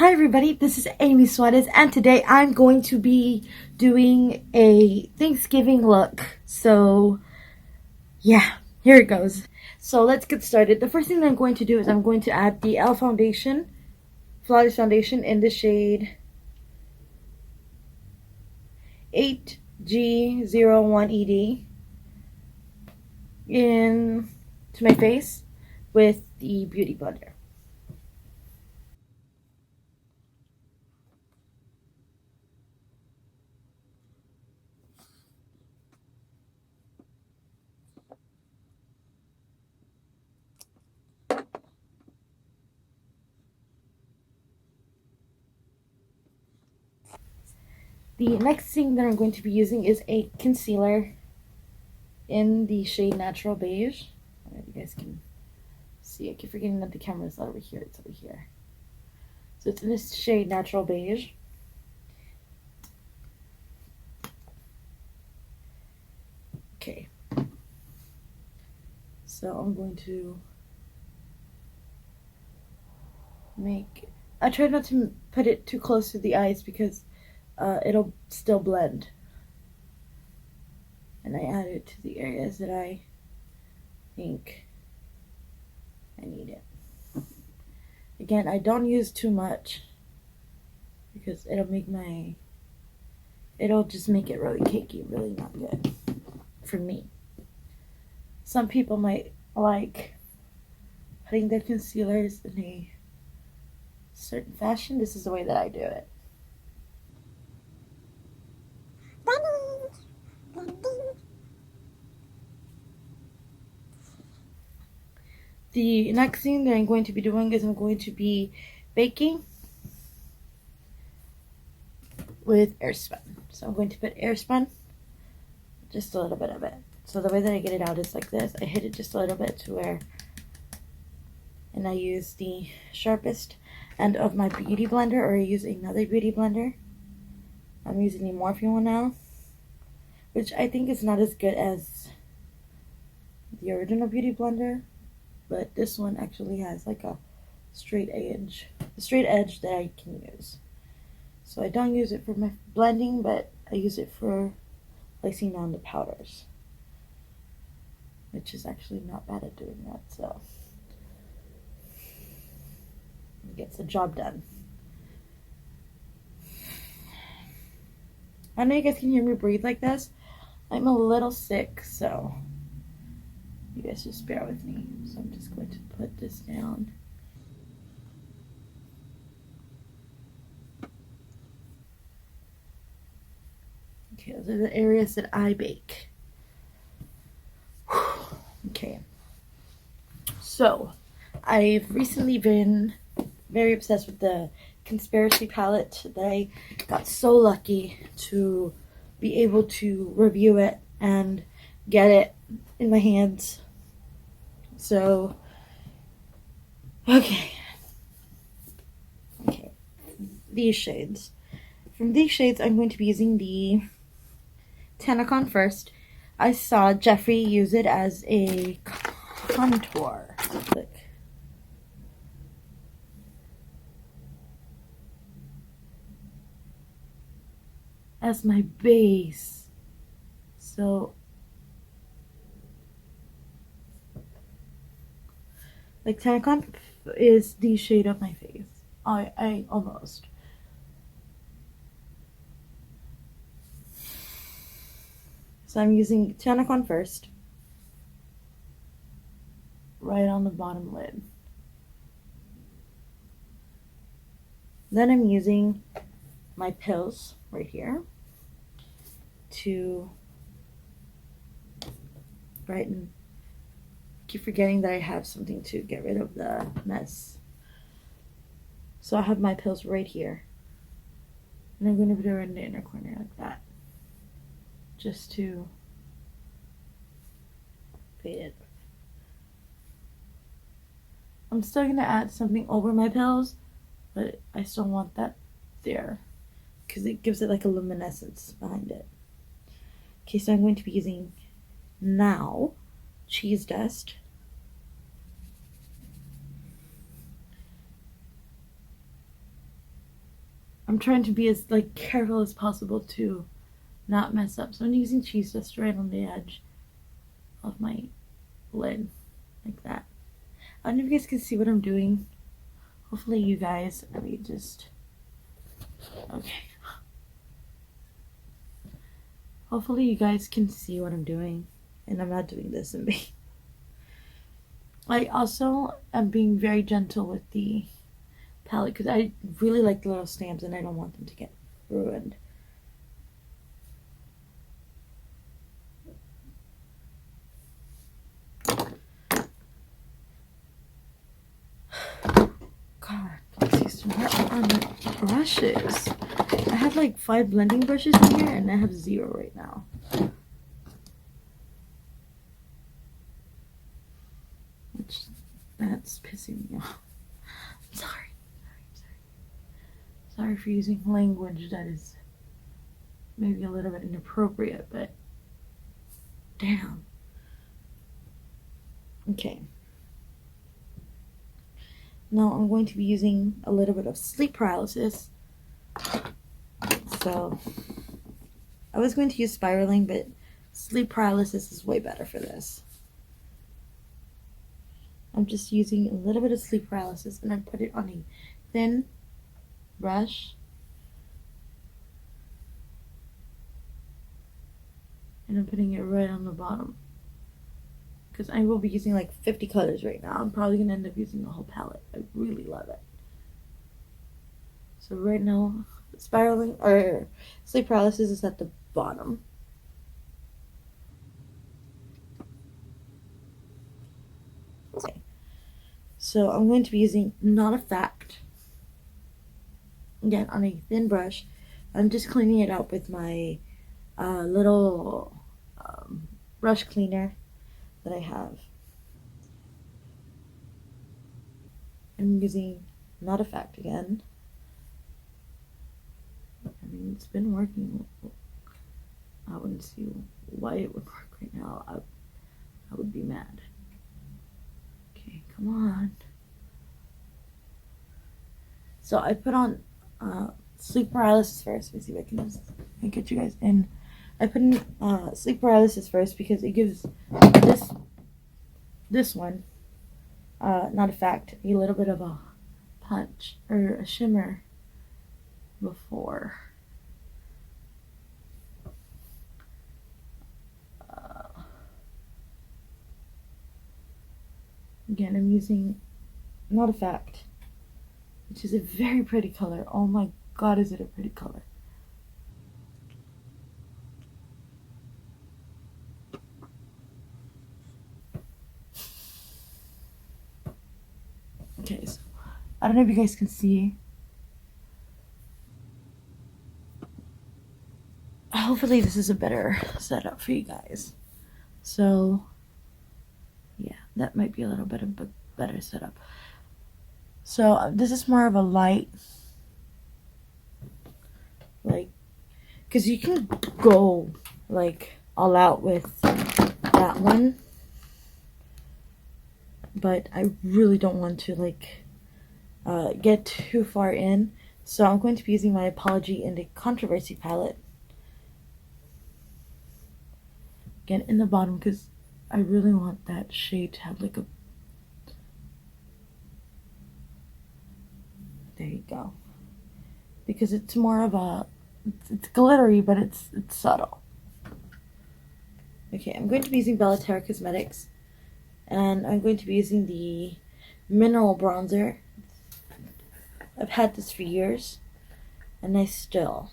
Hi everybody, this is Amy Suarez and today I'm going to be doing a Thanksgiving look. So yeah, here it goes. So let's get started. The first thing that I'm going to do is I'm going to add the e.l.f. foundation, Flawless Foundation in the shade 8G01ED in to my face with the Beauty Blender. The next thing that I'm going to be using is a concealer in the shade Natural Beige. I don't know if you guys can see. I keep forgetting that the camera is not over here. It's over here. So it's in this shade Natural Beige. Okay. So I'm going to I try not to put it too close to the eyes because it'll still blend. And I add it to the areas that I think I need it. Again, I don't use too much because it'll just make it really cakey, really not good for me. Some people might like putting their concealers in a certain fashion. This is the way that I do it. The next thing that I'm going to be doing is I'm going to be baking with Airspun. So I'm going to put Airspun, just a little bit of it. So the way that I get it out is like this. I hit it just a little bit to where, and I use the sharpest end of my Beauty Blender, or I use another Beauty Blender. I'm using the Morphe one now, which I think is not as good as the original Beauty Blender, but this one actually has like a straight edge that I can use. So I don't use it for my blending, but I use it for placing down the powders, which is actually not bad at doing that, so it gets the job done. I know you guys can hear me breathe like this. I'm a little sick, so you guys just bear with me. So I'm just going to put this down. Okay, those are the areas that I bake. Okay. So, I've recently been very obsessed with the Conspiracy palette that I got so lucky to be able to review it and get it in my hands. So, okay, these shades. From these shades, I'm going to be using the Tanacon first. I saw Jeffree use it as a contour. Look. As my base. So, like, Tanacon is the shade of my face. I almost. So I'm using Tanacon first. Right on the bottom lid. Then I'm using my pills right here to brighten. I keep forgetting that I have something to get rid of the mess. So I have my pills right here. And I'm going to put it in the inner corner like that. Just to fade it. I'm still going to add something over my pills, but I still want that there because it gives it like a luminescence behind it. Okay, so I'm going to be using now Cheese Dust. I'm trying to be as like careful as possible to not mess up. So I'm using cheese dust right on the edge of my lid, like that. I don't know if you guys can see what I'm doing. Hopefully you guys, let me just, okay. Hopefully you guys can see what I'm doing, and I'm not doing this in me. I also am being very gentle with the palette because I really like the little stamps and I don't want them to get ruined. God, where are my brushes? I have like 5 blending brushes in here and I have 0 right now. Which, that's pissing me off. Sorry. Sorry for using language that is maybe a little bit inappropriate, but damn. Okay. Now I'm going to be using a little bit of sleep paralysis. So I was going to use spiraling, but sleep paralysis is way better for this. I'm just using a little bit of sleep paralysis and I put it on a thin brush. And I'm putting it right on the bottom. Because I will be using like 50 colors right now. I'm probably going to end up using the whole palette. I really love it. So right now, spiraling or sleep paralysis is at the bottom. Okay. So I'm going to be using Not a Fact. Again, on a thin brush. I'm just cleaning it out with my little brush cleaner that I have. I'm using Not a Fact again. I mean, it's been working. I wouldn't see why it would work right now. I would be mad. Okay, come on. So I put on sleep paralysis first. Let me see if I can get you guys in. I put in sleep paralysis first because it gives this one, Not a Fact, a little bit of a punch or a shimmer before. Again, I'm using Not a Fact, which is a very pretty color. Oh my god, is it a pretty color. Okay, so I don't know if you guys can see. Hopefully this is a better setup for you guys. So yeah, that might be a little bit of a better setup. So this is more of a light, like, because you can go like all out with that one, but I really don't want to like get too far in. So I'm going to be using my Apology in the Controversy palette. Again, in the bottom, because I really want that shade to have like a... There you go. Because it's more of a... It's glittery, but it's subtle. Okay, I'm going to be using Bellaterra Cosmetics. And I'm going to be using the Mineral Bronzer. I've had this for years. And I still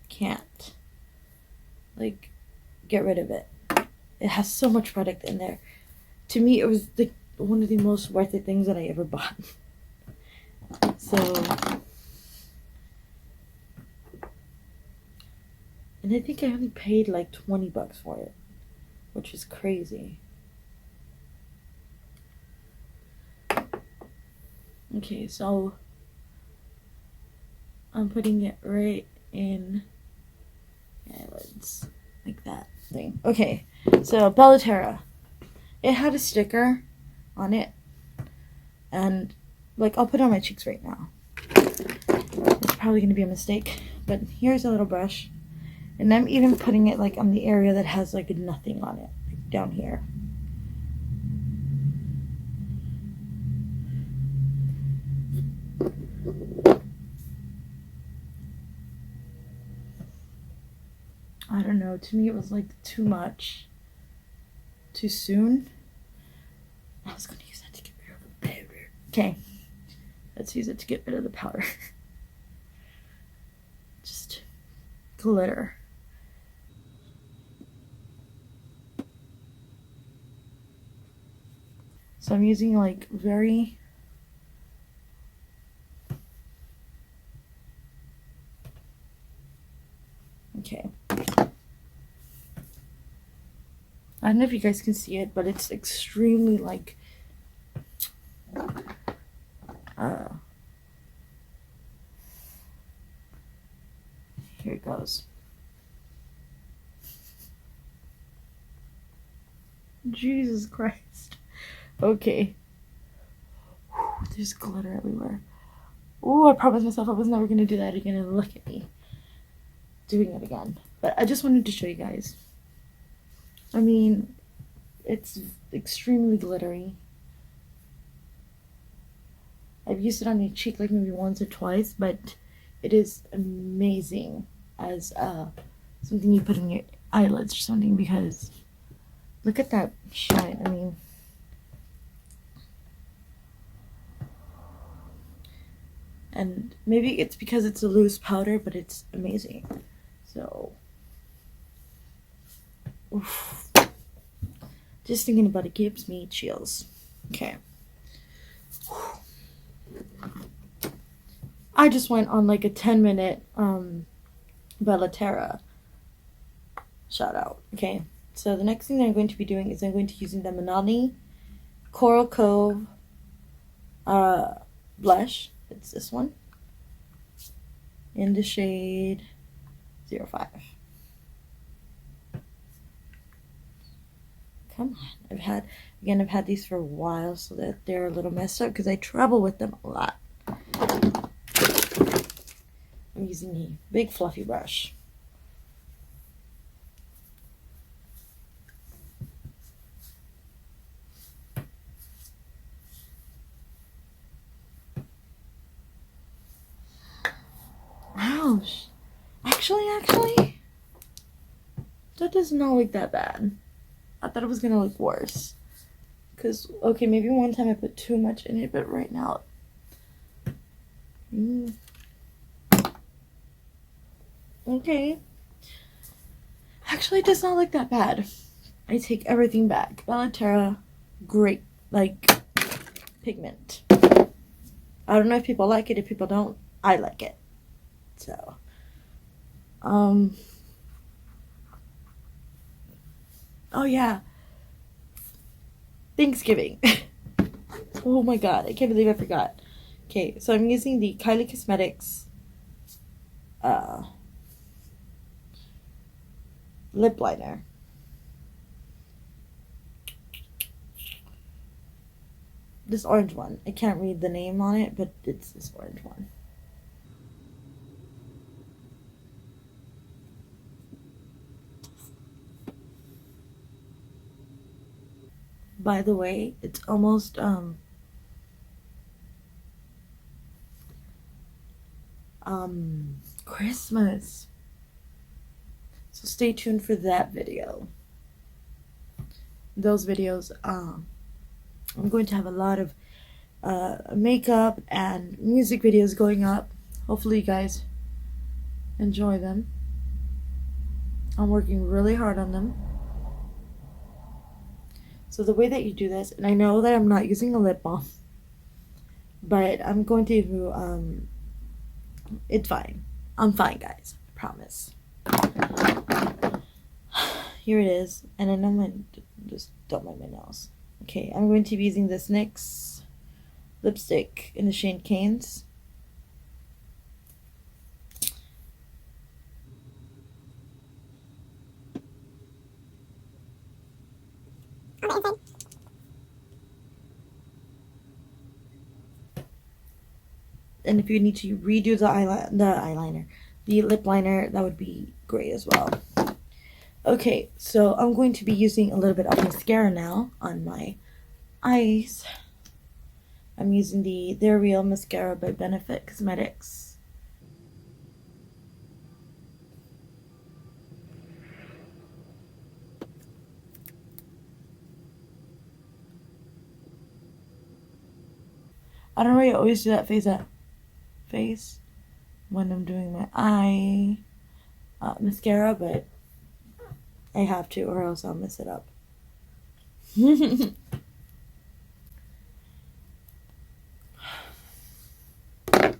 can't, like, get rid of it. It has so much product in there. To me, it was one of the most worth it things that I ever bought. So, and I think I only paid like $20 for it, which is crazy. Okay, so I'm putting it right in my eyelids, like that thing. Okay, so Bellaterra. It had a sticker on it, and like I'll put it on my cheeks right now. It's probably going to be a mistake, but here's a little brush. And I'm even putting it like on the area that has like nothing on it, like down here. I don't know, to me it was like too much, too soon. I was going to use that to get rid of the powder. Okay, let's use it to get rid of the powder. Just glitter. So I'm using like very okay. I don't know if you guys can see it, but it's extremely like here it goes. Jesus Christ. Okay. Whew, there's glitter everywhere. Oh, I promised myself I was never going to do that again, and look at me doing it again. But I just wanted to show you guys. I mean, it's extremely glittery. I've used it on my cheek like maybe once or twice, but it is amazing as something you put in your eyelids or something, because look at that shine. I mean, and maybe it's because it's a loose powder, but it's amazing. So, oof. Just thinking about it gives me chills. Okay. I just went on like a 10-minute Bellaterra shout out. Okay, so the next thing that I'm going to be doing is I'm going to be using the Milani Coral Cove blush. It's this one in the shade 05. Come on, I've had these for a while, so that they're a little messed up because I travel with them a lot. I'm using a big fluffy brush. Ouch. Actually, that does not look that bad. I thought it was gonna look worse. Cause, okay, maybe one time I put too much in it, but right now, okay. Actually, it does not look that bad. I take everything back. Bellaterra, great, like, pigment. I don't know if people like it. If people don't, I like it. So, oh yeah, Thanksgiving. Oh my god, I can't believe I forgot. Okay, so I'm using the Kylie Cosmetics lip liner. This orange one. I can't read the name on it, but it's this orange one. By the way, it's almost Christmas. So stay tuned for that video. Those videos, I'm going to have a lot of makeup and music videos going up. Hopefully you guys enjoy them. I'm working really hard on them. So the way that you do this, and I know that I'm not using a lip balm, but I'm going to it's fine. I'm fine, guys. I promise. Here it is, and I know just don't mind my nails. Okay, I'm going to be using this NYX lipstick in the shade Canes. And if you need to redo the lip liner, that would be great as well. Okay, so I'm going to be using a little bit of mascara now on my eyes. I'm using the They're Real mascara by Benefit Cosmetics. I don't really always do that face when I'm doing my eye mascara, but I have to or else I'll mess it up. I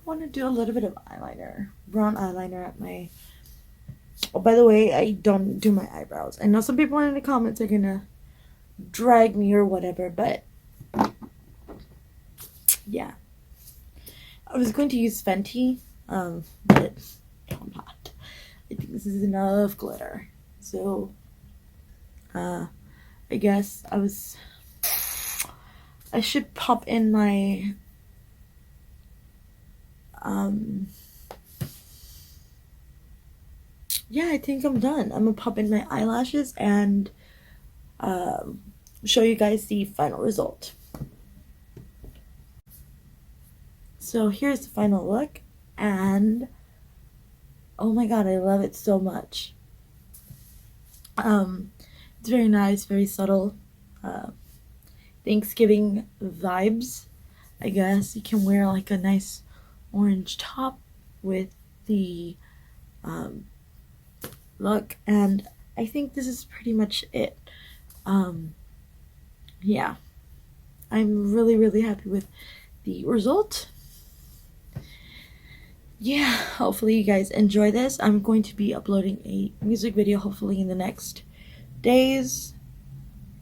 want to do a little bit of eyeliner, brown eyeliner at my... Oh, by the way, I don't do my eyebrows. I know some people in the comments are gonna drag me or whatever, but yeah. I was going to use Fenty, but I'm not. I think this is enough glitter. So, I guess I should pop in my, yeah, I think I'm done. I'm gonna pop in my eyelashes and, show you guys the final result. So here's the final look, and oh my god, I love it so much. It's very nice, very subtle, Thanksgiving vibes, I guess. You can wear like a nice orange top with the look, and I think this is pretty much it. Yeah, I'm really happy with the result. Yeah, hopefully you guys enjoy this. I'm going to be uploading a music video hopefully in the next days.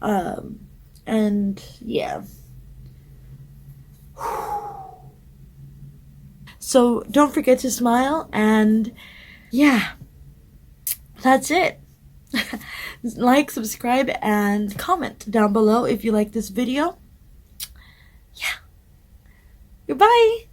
And yeah. So don't forget to smile, and yeah, that's it. Like, subscribe, and comment down below if you like this video. Yeah. Goodbye.